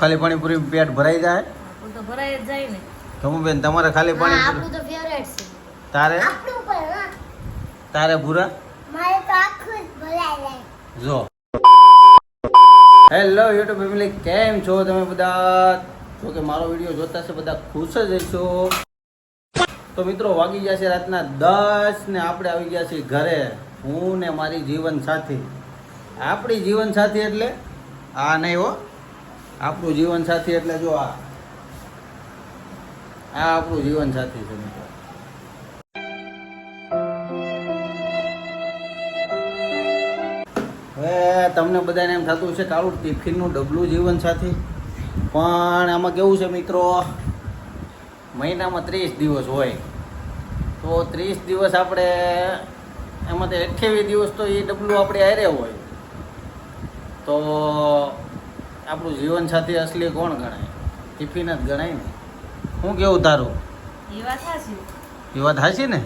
ખાલી પાણીપુરી પેટ ભરાઈ જાય? આપણું તો ભરાઈ જ જાય ને. ધમુબેન તમારે ખાલી પાણીપુરી? આપણું તો ફેવરેટ છે. તારે? આપણું પણ તારે ભૂરા? મારે તો આખું જ ભરાઈ જાય. જો હેલો યુટ્યુબ ફેમિલી, કેમ છો તમે બધા? જો કે મારો વિડીયો જોતા છે બધા ખુશ જ હશો. તો મિત્રો વાગી ગયા છે રાતના 10 ને આપણે આવી ગયા છીએ ઘરે. હું ને મારી જીવન સાથી. આપણી જીવન સાથી એટલે આ નહીં હો, આપણું જીવન સાથી એટલે જો આ આપણું જીવન સાથી છે મિત્રો. હવે તમને બધાને એમ થતું છે કે આવું ટિફિનનું ડબલું જીવન સાથી, પણ આમાં કેવું છે મિત્રો, મહિનામાં 30 દિવસ હોય તો 30 દિવસ આપણે એમાંથી 28 દિવસ તો એ ડબલું આપણે હારે હોય, તો આપણું જીવન સાથી અસલી કોણ ગણાય? ટિફિન જ ગણાય ને. શું કેવું તારું? એ વાત સાચી. એ વાત સાચી ને?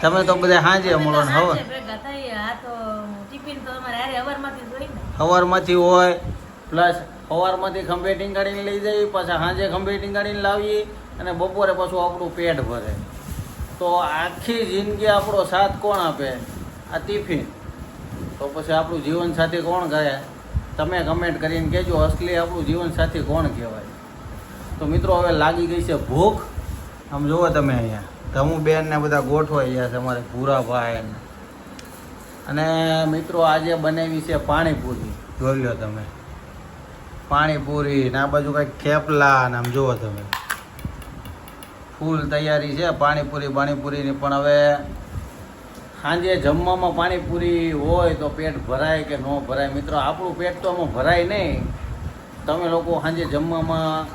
તમે તો બધા સાંજે મળો ને હવે ભેગા થઈએ. આ તો ટિફિન તો અમારે હારે હવારમાંથી જ હોય ને. સવારમાંથી હોય, પ્લસ સવારમાંથી ખંભે ટીંગાડીને લઈ જઈએ, પાછા સાંજે ખંભે ટીંગાડીને લાવીએ, અને બપોરે પાછું આપણું પેટ ભરે. તો આખી જિંદગી આપણો સાથ કોણ આપે? આ ટિફિન. તો પછી આપણું જીવન સાથી કોણ કહે? તમે કમેન્ટ કરીને કહેજો અસલી આપણું જીવન સાથી કોણ કહેવાય. તો મિત્રો હવે લાગી ગઈ છે ભૂખ. આમ જુઓ તમે અહીંયા ધમુબેન ને બધા ગોઠવાઈ ગયા છે, અમારે ભૂરાભાઈ. અને મિત્રો આજે બનાવી છે પાણીપુરી. જોઈ લો તમે, પાણીપુરી ને આ બાજુ કંઈક થેપલા ને આમ જુઓ તમે, ફૂલ તૈયારી છે પાણીપુરીની. પણ હવે સાંજે જમવામાં પાણીપુરી હોય તો પેટ ભરાય કે ન ભરાય? મિત્રો આપણું પેટ તો આમાં ભરાય નહીં. તમે લોકો સાંજે જમવામાં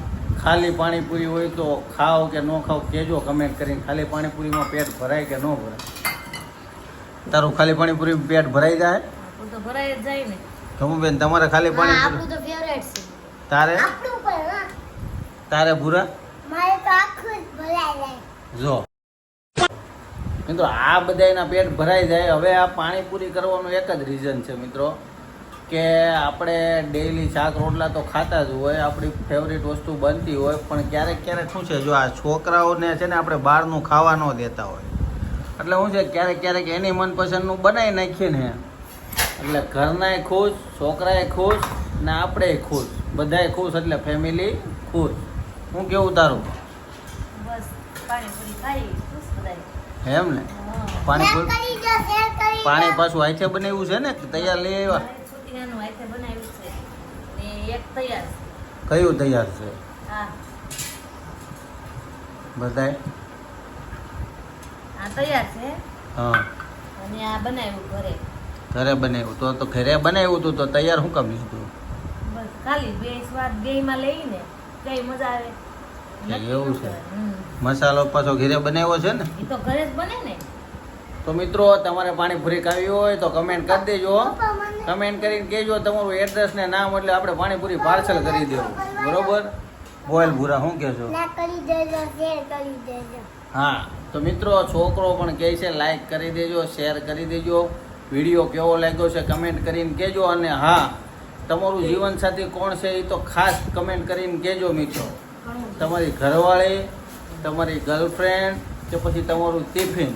ખાલી પાણીપુરી હોય તો ખાઓ કે ન ખાઓ કહેજો કમેન્ટ કરીને. ખાલી પાણીપુરીમાં પેટ ભરાય કે ન ભરાય? તારું ખાલી પાણીપુરી પેટ ભરાઈ જાય? આપણું તો ભરાઈ જ જાય ને. ધમુબેન તમારે ખાલી પાણીપુરી? આપણું તો ફેવરેટ છે. તારે? આપણું પણ તારે ભૂરા? મારે તો આખું જ ભરાઈ જાય. જો મિત્રો આ બધાના પેટ ભરાઈ જાય. હવે આ પાણીપુરી કરવાનું એક જ રીઝન છે મિત્રો, કે આપણે ડેઈલી શાક રોટલા તો ખાતા જ હોય, આપણી ફેવરિટ વસ્તુ બનતી હોય, પણ ક્યારેક શું છે, જો આ છોકરાઓને છે ને આપણે બહારનું ખાવા ન દેતા હોય, એટલે શું છે ક્યારેક એની મનપસંદનું બનાવી નાખીએ ને, એટલે ઘરનાય ખુશ, છોકરાએ ખુશ ને આપણે ખુશ, બધાય ખુશ, એટલે ફેમિલી ખુશ. શું કેવું તારું? બસ પાણીપુરી ખાઈ ખુશ બધાય. એમ ને? પાણીપુરી પાણી પાછું હાથે બનાવ્યું છે ને તૈયાર લઈ આવ્યા? છોકરીનું હાથે બનાવ્યું છે ને એક તૈયાર છે. કયું તૈયાર છે? હા, બધાય? આ તૈયાર છે હા, અને આ બનાવ્યું ઘરે. ઘરે બનાવ્યું તો ઘરે બનાવ્યું હતું તો તૈયાર શું કામ લીધું? બસ ખાલી બે સ્વાદ બેયમાં લઈને કઈ મજા આવે. એવું છે? મસાલો પાછો ઘરે બનાવ્યો છે ને? એ તો ઘરે જ બને ને. તો મિત્રો તમારે પાણીપુરી ખાવી હોય તો કમેન્ટ કરી દેજો. કમેન્ટ કરીને કહેજો તમારું એડ્રેસ ને નામ, એટલે આપણે પાણીપુરી પાર્સલ કરી દેવું. બરોબર? બોલ ભૂરા, શું કહેશો? ના કરી દેજો, શેર કરી દેજો. હા, તો મિત્રો છોકરો પણ કહે છે લાઈક કરી દેજો, શેર કરી દેજો. વિડીયો કેવો લાગ્યો છે કમેન્ટ કરીને કહેજો. અને હા, તમારું જીવનસાથી કોણ છે એ તો ખાસ કમેન્ટ કરીને કહેજો મિત્રો. તમારી ઘરવાળી, તમારી ગર્લફ્રેન્ડ કે પછી તમારું ટિફિન,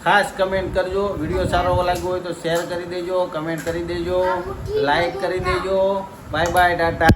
ખાસ કમેન્ટ કરજો. વિડીયો સારો લાગ્યો હોય તો શેર કરી દેજો, કમેન્ટ કરી દેજો, લાઈક કરી દેજો. Bye bye, Tata.